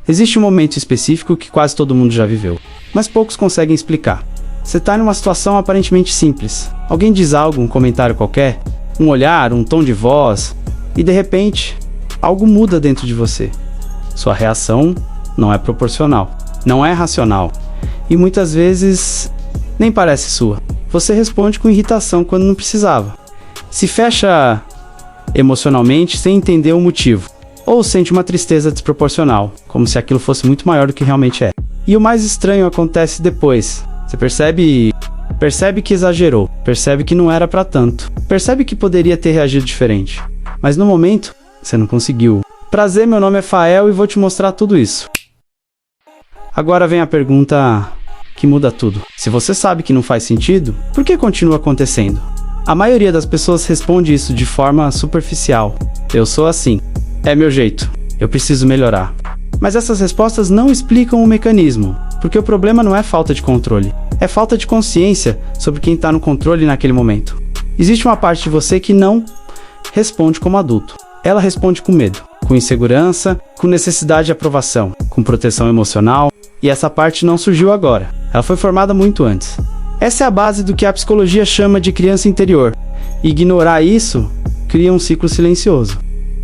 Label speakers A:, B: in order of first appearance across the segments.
A: Existe um momento específico que quase todo mundo já viveu, mas poucos conseguem explicar. Você está em uma situação aparentemente simples. Alguém diz algo, um comentário qualquer, um olhar, um tom de voz, e de repente, algo muda dentro de você. Sua reação não é proporcional, não é racional, e muitas vezes nem parece sua. Você responde com irritação quando não precisava. Se fecha emocionalmente sem entender o motivo, ou sente uma tristeza desproporcional, como se aquilo fosse muito maior do que realmente é. E o mais estranho acontece depois. Você percebe que exagerou, percebe que não era pra tanto, percebe que poderia ter reagido diferente, mas no momento, você não conseguiu. Prazer, meu nome é Fael e vou te mostrar tudo isso. Agora vem a pergunta que muda tudo. Se você sabe que não faz sentido, por que continua acontecendo? A maioria das pessoas responde isso de forma superficial. Eu sou assim. É meu jeito. Eu preciso melhorar. Mas essas respostas não explicam o mecanismo, porque o problema não é falta de controle, é falta de consciência sobre quem está no controle naquele momento. Existe uma parte de você que não responde como adulto. Ela responde com medo, com insegurança, com necessidade de aprovação, com proteção emocional, e essa parte não surgiu agora. Ela foi formada muito antes. Essa é a base do que a psicologia chama de criança interior. E ignorar isso cria um ciclo silencioso.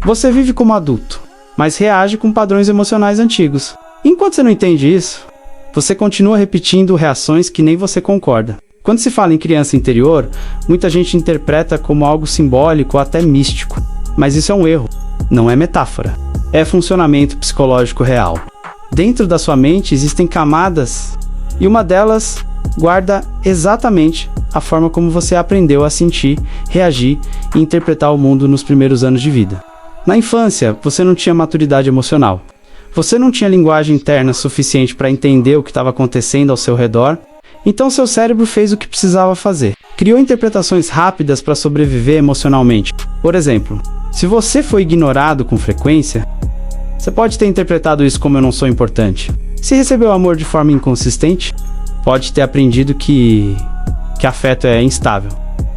A: Você vive como adulto, mas reage com padrões emocionais antigos. Enquanto você não entende isso, você continua repetindo reações que nem você concorda. Quando se fala em criança interior, muita gente interpreta como algo simbólico ou até místico. Mas isso é um erro, não é metáfora. É funcionamento psicológico real. Dentro da sua mente existem camadas, e uma delas guarda exatamente a forma como você aprendeu a sentir, reagir e interpretar o mundo nos primeiros anos de vida. Na infância, você não tinha maturidade emocional. Você não tinha linguagem interna suficiente para entender o que estava acontecendo ao seu redor, então seu cérebro fez o que precisava fazer. Criou interpretações rápidas para sobreviver emocionalmente. Por exemplo, se você foi ignorado com frequência, você pode ter interpretado isso como eu não sou importante. Se recebeu amor de forma inconsistente, pode ter aprendido que afeto é instável.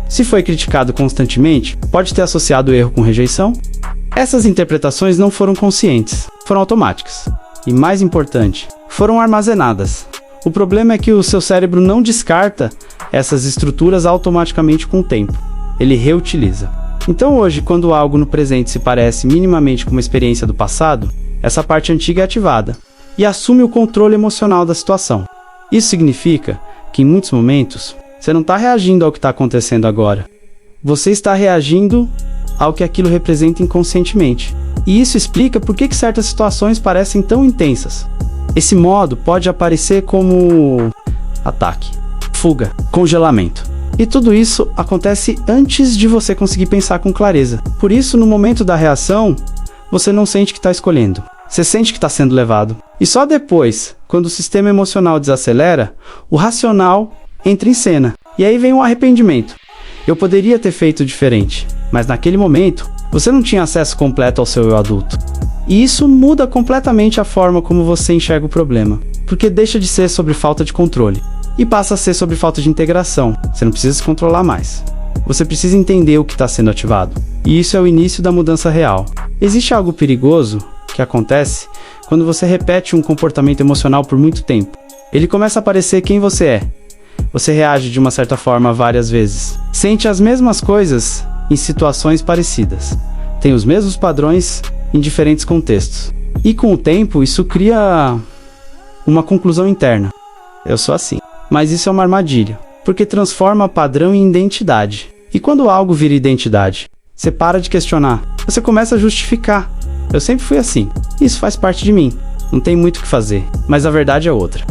A: Se foi criticado constantemente, pode ter associado o erro com rejeição. Essas interpretações não foram conscientes, foram automáticas. E mais importante, foram armazenadas. O problema é que o seu cérebro não descarta essas estruturas automaticamente com o tempo. Ele reutiliza. Então hoje, quando algo no presente se parece minimamente com uma experiência do passado, essa parte antiga é ativada e assume o controle emocional da situação. Isso significa que em muitos momentos, você não está reagindo ao que está acontecendo agora. Você está reagindo ao que aquilo representa inconscientemente. E isso explica por que certas situações parecem tão intensas. Esse modo pode aparecer como ataque, fuga, congelamento. E tudo isso acontece antes de você conseguir pensar com clareza. Por isso, no momento da reação, você não sente que está escolhendo. Você sente que está sendo levado. E só depois, quando o sistema emocional desacelera, o racional entra em cena. E aí vem o arrependimento. Eu poderia ter feito diferente, mas naquele momento, você não tinha acesso completo ao seu eu adulto. E isso muda completamente a forma como você enxerga o problema, porque deixa de ser sobre falta de controle e passa a ser sobre falta de integração. Você não precisa se controlar mais. Você precisa entender o que está sendo ativado. E isso é o início da mudança real. Existe algo perigoso que acontece quando você repete um comportamento emocional por muito tempo. Ele começa a parecer quem você é. Você reage de uma certa forma várias vezes. Sente as mesmas coisas em situações parecidas. Tem os mesmos padrões em diferentes contextos. E com o tempo, isso cria uma conclusão interna. Eu sou assim. Mas isso é uma armadilha, porque transforma padrão em identidade. E quando algo vira identidade, você para de questionar. Você começa a justificar. Eu sempre fui assim. Isso faz parte de mim. Não tem muito o que fazer. Mas a verdade é outra.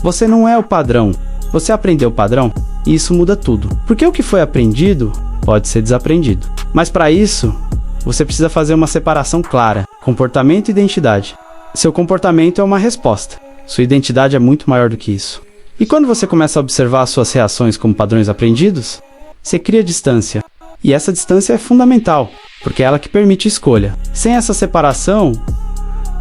A: Você não é o padrão. Você aprendeu o padrão e isso muda tudo. Porque o que foi aprendido pode ser desaprendido. Mas para isso, você precisa fazer uma separação clara. Comportamento e identidade. Seu comportamento é uma resposta. Sua identidade é muito maior do que isso. E quando você começa a observar suas reações como padrões aprendidos, você cria distância. E essa distância é fundamental, porque é ela que permite escolha. Sem essa separação,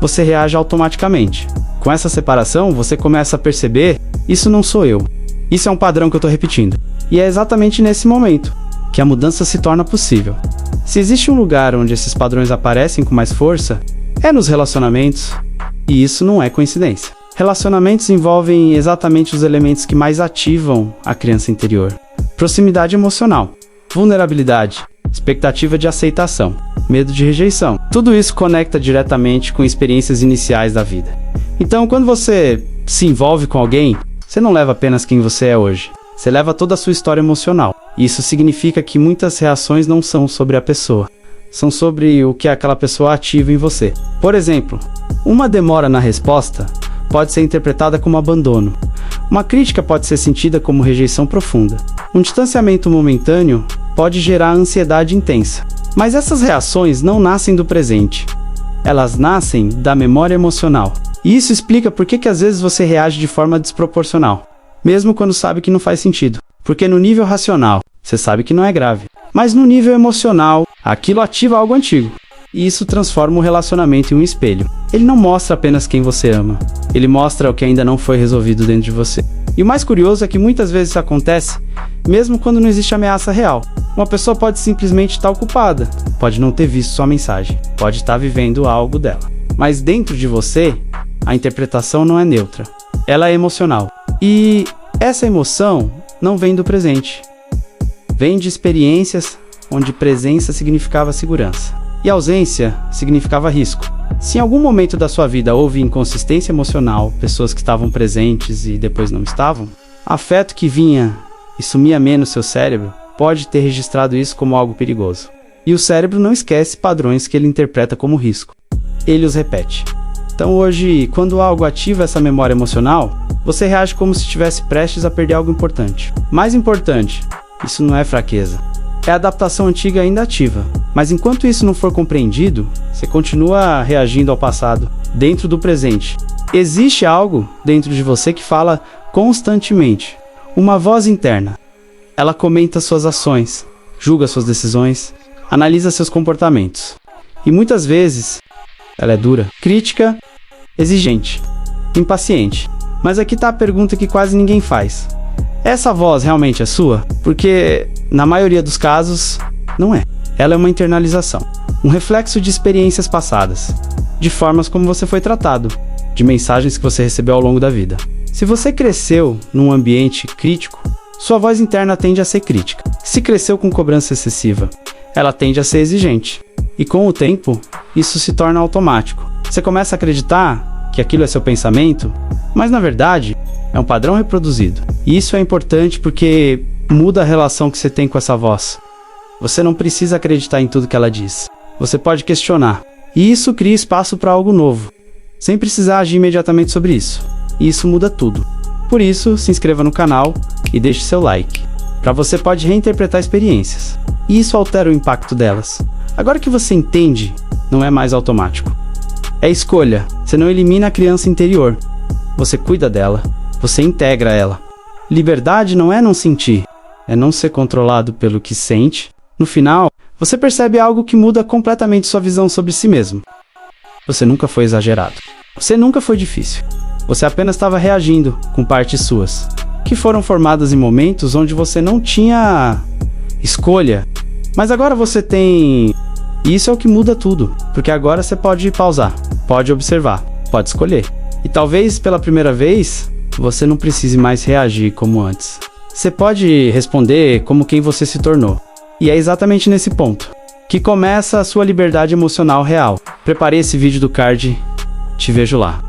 A: você reage automaticamente. Com essa separação, você começa a perceber, isso não sou eu. Isso é um padrão que eu estou repetindo. E é exatamente nesse momento que a mudança se torna possível. Se existe um lugar onde esses padrões aparecem com mais força, é nos relacionamentos. E isso não é coincidência. Relacionamentos envolvem exatamente os elementos que mais ativam a criança interior: proximidade emocional, vulnerabilidade, expectativa de aceitação, medo de rejeição. Tudo isso conecta diretamente com experiências iniciais da vida. Então, quando você se envolve com alguém, você não leva apenas quem você é hoje. Você leva toda a sua história emocional. Isso significa que muitas reações não são sobre a pessoa, são sobre o que aquela pessoa ativa em você. Por exemplo, uma demora na resposta pode ser interpretada como abandono. Uma crítica pode ser sentida como rejeição profunda. Um distanciamento momentâneo pode gerar ansiedade intensa. Mas essas reações não nascem do presente. Elas nascem da memória emocional. E isso explica por que às vezes você reage de forma desproporcional, mesmo quando sabe que não faz sentido. Porque no nível racional, você sabe que não é grave. Mas no nível emocional, aquilo ativa algo antigo. E isso transforma o relacionamento em um espelho. Ele não mostra apenas quem você ama. Ele mostra o que ainda não foi resolvido dentro de você. E o mais curioso é que muitas vezes isso acontece, mesmo quando não existe ameaça real. Uma pessoa pode simplesmente estar ocupada, pode não ter visto sua mensagem, pode estar vivendo algo dela. Mas dentro de você, a interpretação não é neutra. Ela é emocional. E essa emoção não vem do presente. Vem de experiências onde presença significava segurança e ausência significava risco. Se em algum momento da sua vida houve inconsistência emocional, pessoas que estavam presentes e depois não estavam, afeto que vinha e sumia menos seu cérebro pode ter registrado isso como algo perigoso. E o cérebro não esquece padrões que ele interpreta como risco. Ele os repete. Então hoje, quando algo ativa essa memória emocional, você reage como se estivesse prestes a perder algo importante. Mais importante, isso não é fraqueza. É a adaptação antiga ainda ativa. Mas enquanto isso não for compreendido, você continua reagindo ao passado, dentro do presente. Existe algo dentro de você que fala constantemente. Uma voz interna. Ela comenta suas ações, julga suas decisões, analisa seus comportamentos. E muitas vezes, ela é dura, crítica, exigente, impaciente. Mas aqui está a pergunta que quase ninguém faz. Essa voz realmente é sua? Porque, na maioria dos casos, não é. Ela é uma internalização, um reflexo de experiências passadas, de formas como você foi tratado, de mensagens que você recebeu ao longo da vida. Se você cresceu num ambiente crítico, sua voz interna tende a ser crítica. Se cresceu com cobrança excessiva, ela tende a ser exigente. E com o tempo, isso se torna automático. Você começa a acreditar que aquilo é seu pensamento, mas na verdade, é um padrão reproduzido. E isso é importante porque muda a relação que você tem com essa voz. Você não precisa acreditar em tudo que ela diz. Você pode questionar. E isso cria espaço para algo novo, sem precisar agir imediatamente sobre isso. E isso muda tudo. Por isso, se inscreva no canal e deixe seu like. Para você pode reinterpretar experiências. E isso altera o impacto delas. Agora que você entende, não é mais automático. É escolha. Você não elimina a criança interior. Você cuida dela. Você integra ela. Liberdade não é não sentir. É não ser controlado pelo que sente. No final, você percebe algo que muda completamente sua visão sobre si mesmo. Você nunca foi exagerado. Você nunca foi difícil. Você apenas estava reagindo com partes suas, que foram formadas em momentos onde você não tinha escolha. Mas agora você tem... E isso é o que muda tudo, porque agora você pode pausar, pode observar, pode escolher. E talvez pela primeira vez, você não precise mais reagir como antes. Você pode responder como quem você se tornou. E é exatamente nesse ponto que começa a sua liberdade emocional real. Preparei esse vídeo do card, te vejo lá.